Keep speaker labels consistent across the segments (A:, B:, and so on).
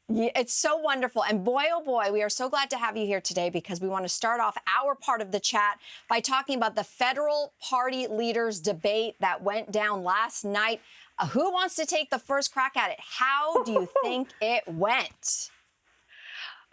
A: Yeah, it's so wonderful. And boy, oh boy, we are so glad to have you here today because we want to start off our part of the chat by talking about the federal party leaders debate that went down last night. Who wants to take the first crack at it? How do you think it went?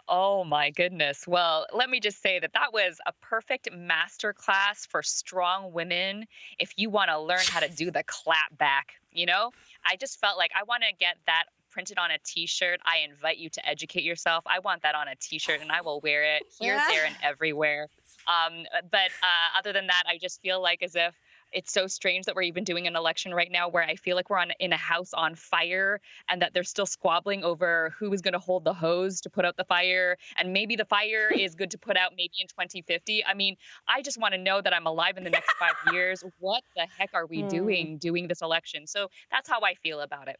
B: Oh my goodness. Well, let me just say that that was a perfect masterclass for strong women if you want to learn how to do the clap back, I just felt like I want to get that printed on a t-shirt. I invite you to educate yourself. I want that on a t-shirt and I will wear it here, there, and everywhere. But other than that, I just feel like as if it's so strange that we're even doing an election right now where I feel like we're in a house on fire and that they're still squabbling over who is going to hold the hose to put out the fire. And maybe the fire is good to put out maybe in 2050. I mean, I just want to know that I'm alive in the next 5 years. What the heck are we doing this election? So that's how I feel about it.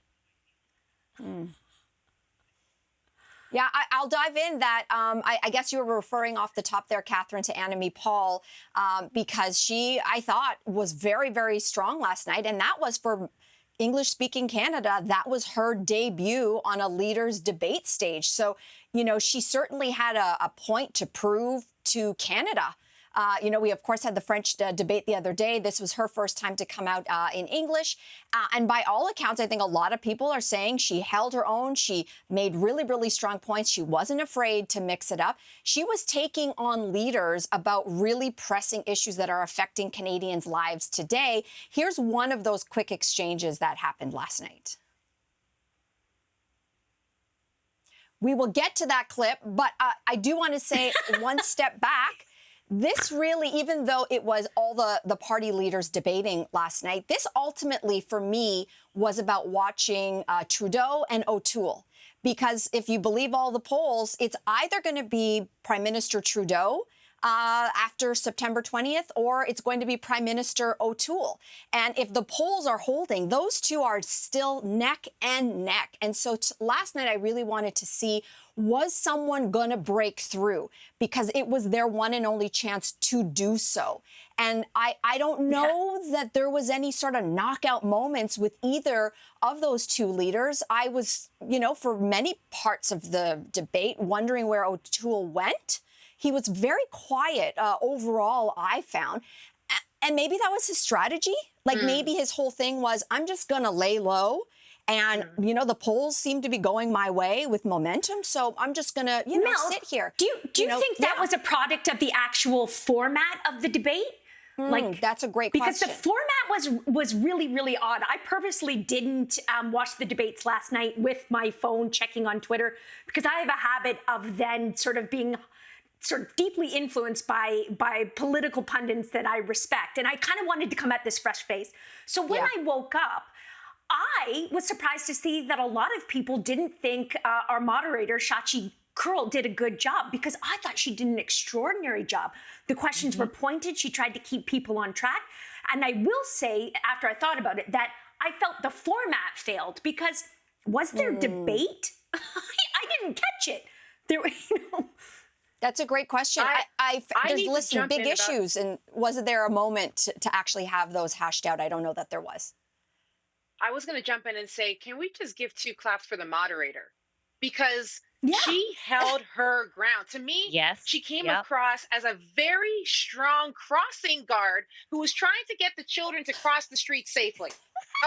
A: Yeah, I'll dive in that. I guess you were referring off the top there, Catherine, to Annamie Paul, because she, I thought, was very, very strong last night. And that was for English-speaking Canada. That was her debut on a leaders debate stage. So, she certainly had a point to prove to Canada. We, of course, had the French debate the other day. This was her first time to come out in English. And by all accounts, I think a lot of people are saying she held her own. She made really, really strong points. She wasn't afraid to mix it up. She was taking on leaders about really pressing issues that are affecting Canadians' lives today. Here's one of those quick exchanges that happened last night. We will get to that clip, but I do want to say one step back. This really, even though it was all the party leaders debating last night, this ultimately, for me, was about watching Trudeau and O'Toole. Because if you believe all the polls, it's either going to be Prime Minister Trudeau after September 20th, or it's going to be Prime Minister O'Toole. And if the polls are holding, those two are still neck and neck. And so last night, I really wanted to see, was someone going to break through? Because it was their one and only chance to do so. And I don't know that there was any sort of knockout moments with either of those two leaders. I was, for many parts of the debate, wondering where O'Toole went. He was very quiet overall, I found. And maybe that was his strategy. Like maybe his whole thing was, I'm just going to lay low. And, the polls seem to be going my way with momentum. So I'm just going to,
C: Mel,
A: sit here.
C: Do you think that was a product of the actual format of the debate?
A: That's a great question.
C: Because the format was really, really odd. I purposely didn't watch the debates last night with my phone checking on Twitter because I have a habit of then sort of being deeply influenced by political pundits that I respect. And I kind of wanted to come at this fresh face. So when I woke up, I was surprised to see that a lot of people didn't think our moderator, Shachi Kurl, did a good job, because I thought she did an extraordinary job. The questions were pointed. She tried to keep people on track. And I will say, after I thought about it, that I felt the format failed, because was there debate? I didn't catch it. There,
A: That's a great question. Listen, big issues. And was there a moment to actually have those hashed out? I don't know that there was.
D: I was going to jump in and say, can we just give 2 claps for the moderator? Because she held her ground. To me, she came across as a very strong crossing guard who was trying to get the children to cross the street safely.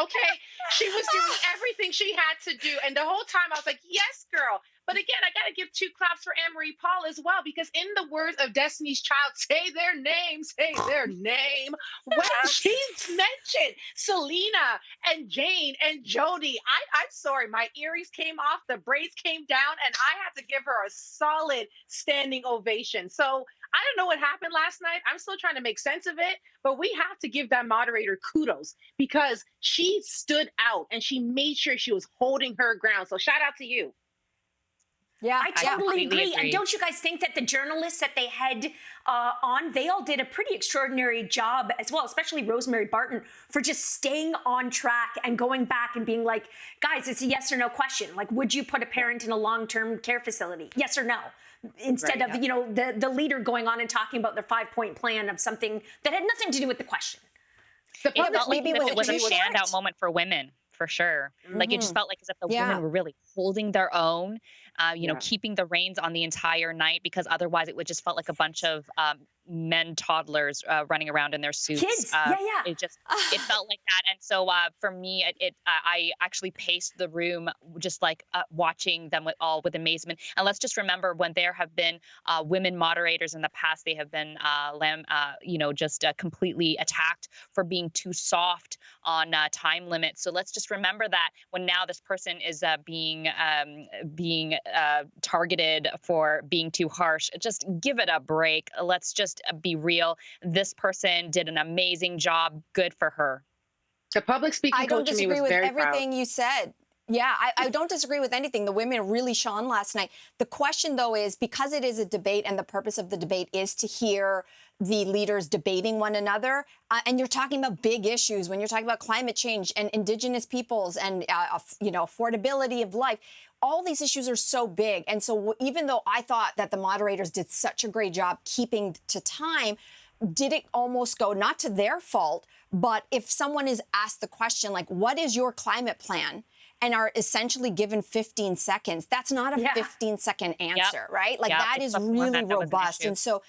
D: Okay? She was doing everything she had to do. And the whole time I was like, yes, girl. But again, I got to give 2 claps for Annamie Paul as well, because in the words of Destiny's Child, say their name, say their name. When she mentioned Selena and Jane and Jody, I'm sorry, my earrings came off, the braids came down, and I had to give her a solid standing ovation. So I don't know what happened last night. I'm still trying to make sense of it, but we have to give that moderator kudos, because she stood out and she made sure she was holding her ground. So shout out to you.
C: Yeah, I totally agree. And don't you guys think that the journalists that they had on, they all did a pretty extraordinary job as well, especially Rosemary Barton, for just staying on track and going back and being like, guys, it's a yes or no question. Like, would you put a parent in a long-term care facility? Yes or no? Instead of, the leader going on and talking about their 5-point plan of something that had nothing to do with the question.
B: It felt like it was a standout moment for women. for sure. Like it just felt like as if the women were really holding their own, keeping the reins on the entire night, because otherwise it would just felt like a bunch of men toddlers running around in their suits.
C: Kids,
B: it felt like that. And so for me, I actually paced the room, just like watching them with amazement. And let's just remember, when there have been women moderators in the past, they have been completely attacked for being too soft on time limits. So let's just remember that when now this person is being targeted for being too harsh, just give it a break. Let's just be real. This person did an amazing job. Good for her.
D: The public speaking coach in me was very proud.
A: I don't disagree with everything you said. Yeah, I don't disagree with anything. The women really shone last night. The question, though, is because it is a debate and the purpose of the debate is to hear the leaders debating one another, and you're talking about big issues, when you're talking about climate change and Indigenous peoples and, affordability of life, all these issues are so big. And so even though I thought that the moderators did such a great job keeping to time, did it almost go, not to their fault, but if someone is asked the question, like, what is your climate plan? And are essentially given 15 seconds, that's not a 15-second answer, right? Like that is really robust. And so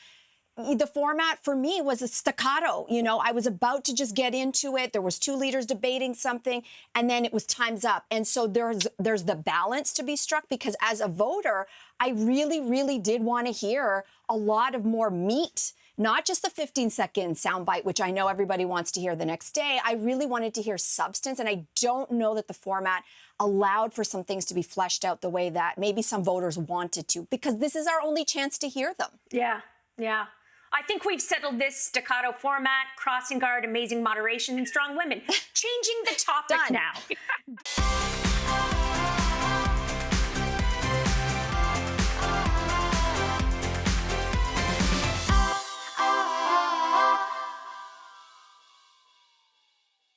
A: the format for me was a staccato. I was about to just get into it. There was two leaders debating something, and then it was time's up. And so there's the balance to be struck, because as a voter, I really, really did want to hear a lot of more meat, not just the 15-second soundbite, which I know everybody wants to hear the next day. I really wanted to hear substance, and I don't know that the format allowed for some things to be fleshed out the way that maybe some voters wanted to, because this is our only chance to hear them.
C: Yeah. I think we've settled this staccato format, crossing guard, amazing moderation, and strong women. Changing the topic now.